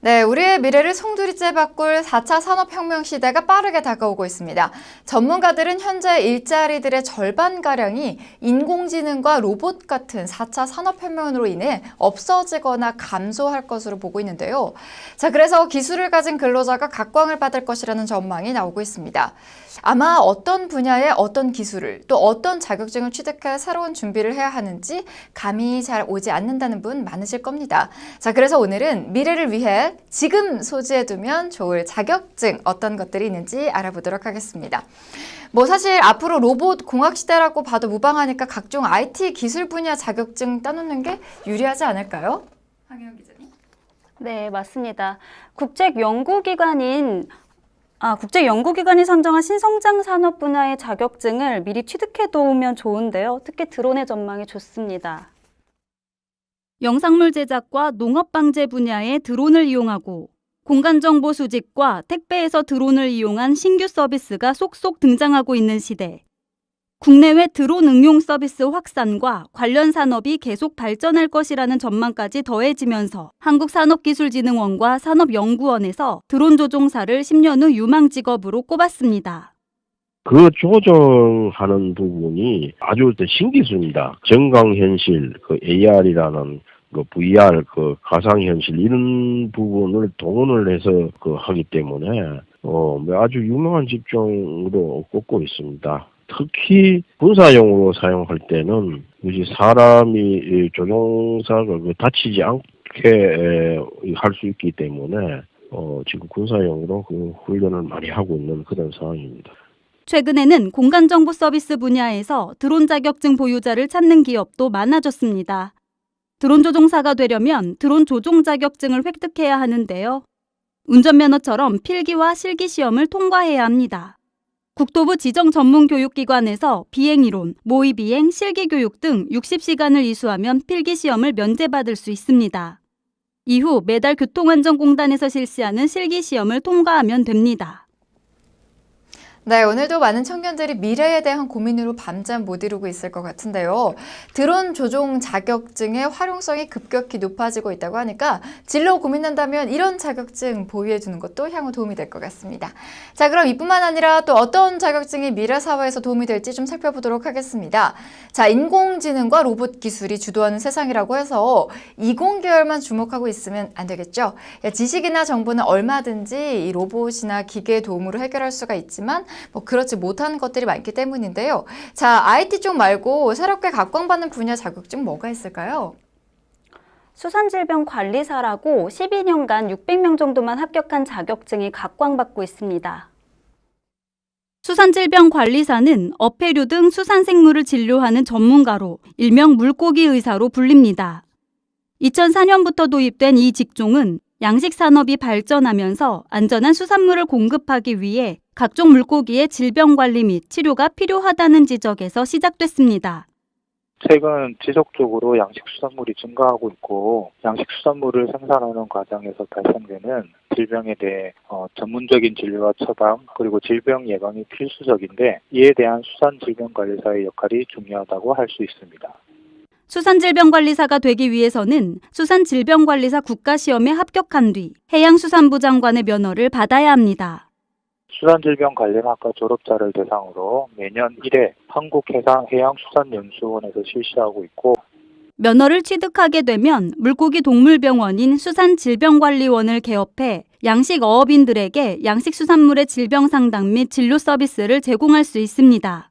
네, 우리의 미래를 송두리째 바꿀 4차 산업혁명 시대가 빠르게 다가오고 있습니다. 전문가들은 현재 일자리들의 절반가량이 인공지능과 로봇 같은 4차 산업혁명으로 인해 없어지거나 감소할 것으로 보고 있는데요. 자, 그래서 기술을 가진 근로자가 각광을 받을 것이라는 전망이 나오고 있습니다. 아마 어떤 분야의 어떤 기술을 또 어떤 자격증을 취득해 새로운 준비를 해야 하는지 감이 잘 오지 않는다는 분 많으실 겁니다. 자, 그래서 오늘은 미래를 위해 지금 소지해두면 좋을 자격증 어떤 것들이 있는지 알아보도록 하겠습니다. 사실 앞으로 로봇 공학 시대라고 봐도 무방하니까 각종 IT 기술 분야 자격증 따놓는 게 유리하지 않을까요? 황혜영 기자님. 네, 맞습니다. 국제연구기관이 선정한 신성장 산업 분야의 자격증을 미리 취득해 두면 좋은데요. 특히 드론의 전망이 좋습니다. 영상물 제작과 농업 방제 분야의 드론을 이용하고 공간정보 수집과 택배에서 드론을 이용한 신규 서비스가 속속 등장하고 있는 시대. 국내외 드론 응용 서비스 확산과 관련 산업이 계속 발전할 것이라는 전망까지 더해지면서 한국산업기술진흥원과 산업연구원에서 드론 조종사를 10년 후 유망 직업으로 꼽았습니다. 그 조정하는 부분이 아주 신기술입니다. 정강현실, AR이라는 VR, 가상현실 이런 부분을 동원을 해서 하기 때문에 아주 유명한 직종으로 꼽고 있습니다. 특히 군사용으로 사용할 때는 사람이 조종사가 다치지 않게 할 수 있기 때문에 지금 군사용으로 훈련을 많이 하고 있는 그런 상황입니다. 최근에는 공간정보 서비스 분야에서 드론 자격증 보유자를 찾는 기업도 많아졌습니다. 드론 조종사가 되려면 드론 조종 자격증을 획득해야 하는데요. 운전면허처럼 필기와 실기 시험을 통과해야 합니다. 국토부 지정 전문 교육기관에서 비행이론, 모의비행, 실기교육 등 60시간을 이수하면 필기시험을 면제받을 수 있습니다. 이후 매달 교통안전공단에서 실시하는 실기시험을 통과하면 됩니다. 네, 오늘도 많은 청년들이 미래에 대한 고민으로 밤잠 못 이루고 있을 것 같은데요. 드론 조종 자격증의 활용성이 급격히 높아지고 있다고 하니까 진로 고민한다면 이런 자격증 보유해두는 것도 향후 도움이 될 것 같습니다. 자, 그럼 이뿐만 아니라 또 어떤 자격증이 미래 사회에서 도움이 될지 좀 살펴보도록 하겠습니다. 자, 인공지능과 로봇 기술이 주도하는 세상이라고 해서 이공계열만 주목하고 있으면 안 되겠죠. 지식이나 정보는 얼마든지 이 로봇이나 기계의 도움으로 해결할 수가 있지만 그렇지 못한 것들이 많기 때문인데요. 자, IT 쪽 말고 새롭게 각광받는 분야 자격증 뭐가 있을까요? 수산질병관리사라고 12년간 600명 정도만 합격한 자격증이 각광받고 있습니다. 수산질병관리사는 어패류 등 수산생물을 진료하는 전문가로 일명 물고기 의사로 불립니다. 2004년부터 도입된 이 직종은 양식산업이 발전하면서 안전한 수산물을 공급하기 위해 각종 물고기의 질병관리 및 치료가 필요하다는 지적에서 시작됐습니다. 최근 지속적으로 양식수산물이 증가하고 있고 양식수산물을 생산하는 과정에서 발생되는 질병에 대해 전문적인 진료와 처방 그리고 질병 예방이 필수적인데 이에 대한 수산질병관리사의 역할이 중요하다고 할 수 있습니다. 수산질병관리사가 되기 위해서는 수산질병관리사 국가시험에 합격한 뒤 해양수산부 장관의 면허를 받아야 합니다. 수산질병관리학과 졸업자를 대상으로 매년 1회 한국해상해양수산연수원에서 실시하고 있고 면허를 취득하게 되면 물고기 동물병원인 수산질병관리원을 개업해 양식어업인들에게 양식수산물의 질병 상담 및 진료 서비스를 제공할 수 있습니다.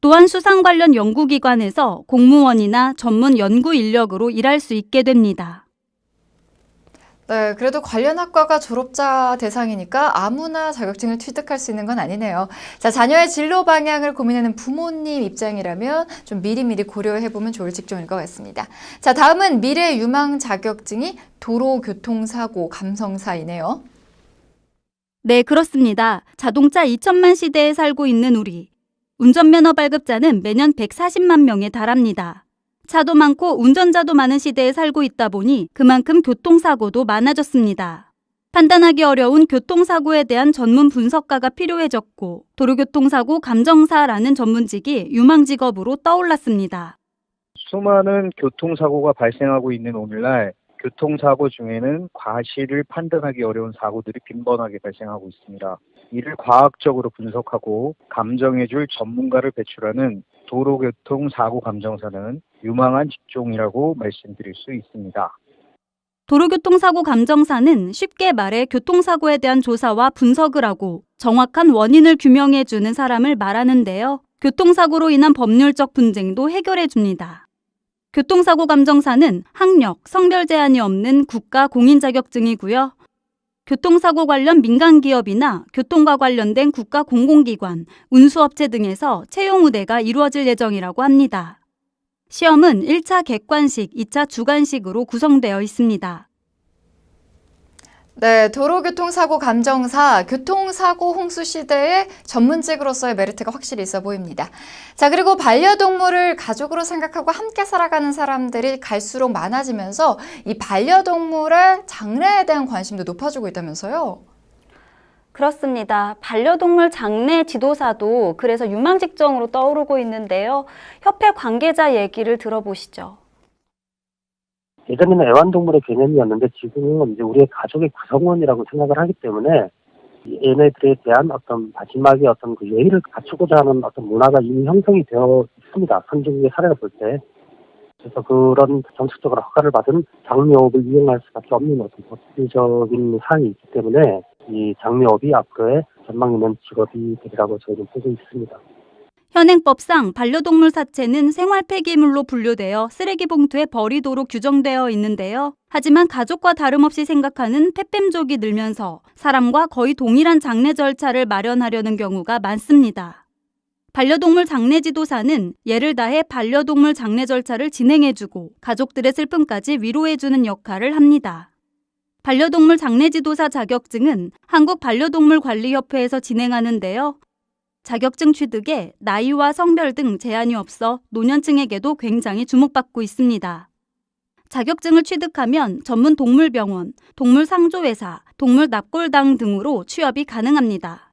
또한 수산 관련 연구기관에서 공무원이나 전문 연구 인력으로 일할 수 있게 됩니다. 네, 그래도 관련 학과가 졸업자 대상이니까 아무나 자격증을 취득할 수 있는 건 아니네요. 자, 자녀의 진로 방향을 고민하는 부모님 입장이라면 좀 미리미리 고려해보면 좋을 직종일 것 같습니다. 자, 다음은 미래 유망 자격증이 도로교통사고 감성사이네요. 네, 그렇습니다. 자동차 2천만 시대에 살고 있는 우리. 운전면허 발급자는 매년 140만 명에 달합니다. 차도 많고 운전자도 많은 시대에 살고 있다 보니 그만큼 교통사고도 많아졌습니다. 판단하기 어려운 교통사고에 대한 전문 분석가가 필요해졌고 도로교통사고 감정사라는 전문직이 유망직업으로 떠올랐습니다. 수많은 교통사고가 발생하고 있는 오늘날 교통사고 중에는 과실을 판단하기 어려운 사고들이 빈번하게 발생하고 있습니다. 이를 과학적으로 분석하고 감정해줄 전문가를 배출하는 도로교통사고 감정사는 유망한 직종이라고 말씀드릴 수 있습니다. 도로교통사고 감정사는 쉽게 말해 교통사고에 대한 조사와 분석을 하고 정확한 원인을 규명해주는 사람을 말하는데요. 교통사고로 인한 법률적 분쟁도 해결해줍니다. 교통사고 감정사는 학력, 성별 제한이 없는 국가 공인 자격증이고요. 교통사고 관련 민간기업이나 교통과 관련된 국가 공공기관, 운수업체 등에서 채용 우대가 이루어질 예정이라고 합니다. 시험은 1차 객관식, 2차 주관식으로 구성되어 있습니다. 네, 도로교통사고 감정사, 교통사고 홍수 시대의 전문직으로서의 메리트가 확실히 있어 보입니다. 자, 그리고 반려동물을 가족으로 생각하고 함께 살아가는 사람들이 갈수록 많아지면서 이 반려동물의 장래에 대한 관심도 높아지고 있다면서요? 그렇습니다. 반려동물 장례 지도사도 그래서 유망직종으로 떠오르고 있는데요. 협회 관계자 얘기를 들어보시죠. 예전에는 애완동물의 개념이었는데 지금은 이제 우리의 가족의 구성원이라고 생각을 하기 때문에 얘네들에 대한 어떤 마지막에 어떤 그 예의를 갖추고자 하는 어떤 문화가 이미 형성이 되어 있습니다. 선진국의 사례를 볼 때. 그래서 그런 정책적으로 허가를 받은 장묘업을 이용할 수밖에 없는 어떤 법률적인 사항이 있기 때문에 이 장묘업이 앞으로의 전망 있는 직업이 되리라고 저희는 보고 있습니다. 현행법상 반려동물 사체는 생활 폐기물로 분류되어 쓰레기 봉투에 버리도록 규정되어 있는데요. 하지만 가족과 다름없이 생각하는 펫뱀족이 늘면서 사람과 거의 동일한 장례 절차를 마련하려는 경우가 많습니다. 반려동물 장례지도사는 예를 다해 반려동물 장례 절차를 진행해주고 가족들의 슬픔까지 위로해주는 역할을 합니다. 반려동물 장례지도사 자격증은 한국반려동물관리협회에서 진행하는데요. 자격증 취득에 나이와 성별 등 제한이 없어 노년층에게도 굉장히 주목받고 있습니다. 자격증을 취득하면 전문 동물병원, 동물상조회사, 동물납골당 등으로 취업이 가능합니다.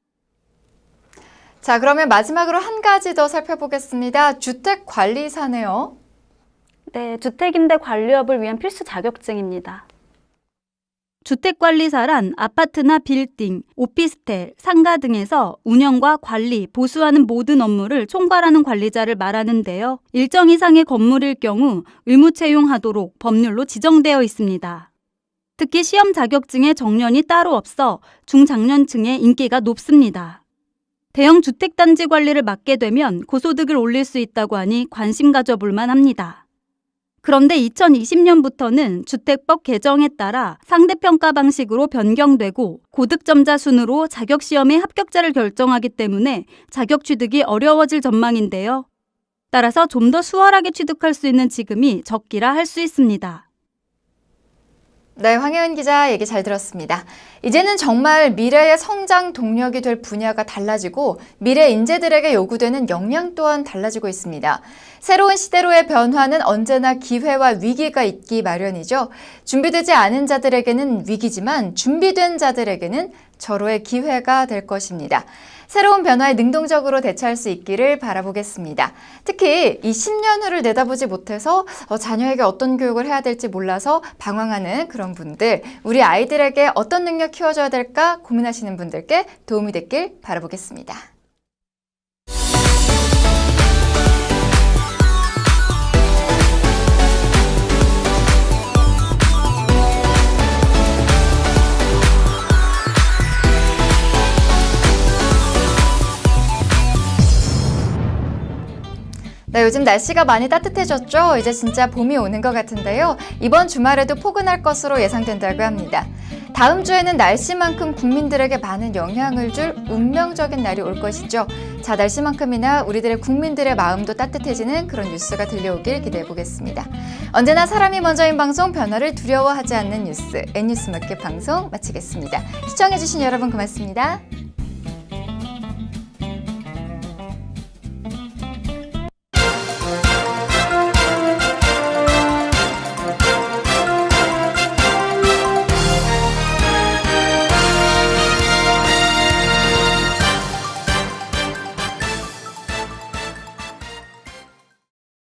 자, 그러면 마지막으로 한 가지 더 살펴보겠습니다. 주택관리사네요. 네, 주택임대 관리업을 위한 필수 자격증입니다. 주택관리사란 아파트나 빌딩, 오피스텔, 상가 등에서 운영과 관리, 보수하는 모든 업무를 총괄하는 관리자를 말하는데요. 일정 이상의 건물일 경우 의무 채용하도록 법률로 지정되어 있습니다. 특히 시험 자격증의 정년이 따로 없어 중장년층의 인기가 높습니다. 대형 주택단지 관리를 맡게 되면 고소득을 올릴 수 있다고 하니 관심 가져볼 만합니다. 그런데 2020년부터는 주택법 개정에 따라 상대평가 방식으로 변경되고 고득점자 순으로 자격시험의 합격자를 결정하기 때문에 자격 취득이 어려워질 전망인데요. 따라서 좀 더 수월하게 취득할 수 있는 지금이 적기라 할 수 있습니다. 네, 황혜은 기자 얘기 잘 들었습니다. 이제는 정말 미래의 성장 동력이 될 분야가 달라지고 미래 인재들에게 요구되는 역량 또한 달라지고 있습니다. 새로운 시대로의 변화는 언제나 기회와 위기가 있기 마련이죠. 준비되지 않은 자들에게는 위기지만 준비된 자들에게는 절호의 기회가 될 것입니다. 새로운 변화에 능동적으로 대처할 수 있기를 바라보겠습니다. 특히 이 10년 후를 내다보지 못해서 자녀에게 어떤 교육을 해야 될지 몰라서 방황하는 그런 분들, 우리 아이들에게 어떤 능력 키워줘야 될까 고민하시는 분들께 도움이 됐길 바라보겠습니다. 네, 요즘 날씨가 많이 따뜻해졌죠? 이제 진짜 봄이 오는 것 같은데요. 이번 주말에도 포근할 것으로 예상된다고 합니다. 다음 주에는 날씨만큼 국민들에게 많은 영향을 줄 운명적인 날이 올 것이죠. 자, 날씨만큼이나 우리들의 국민들의 마음도 따뜻해지는 그런 뉴스가 들려오길 기대해 보겠습니다. 언제나 사람이 먼저인 방송, 변화를 두려워하지 않는 뉴스, N뉴스 마켓 방송 마치겠습니다. 시청해주신 여러분 고맙습니다.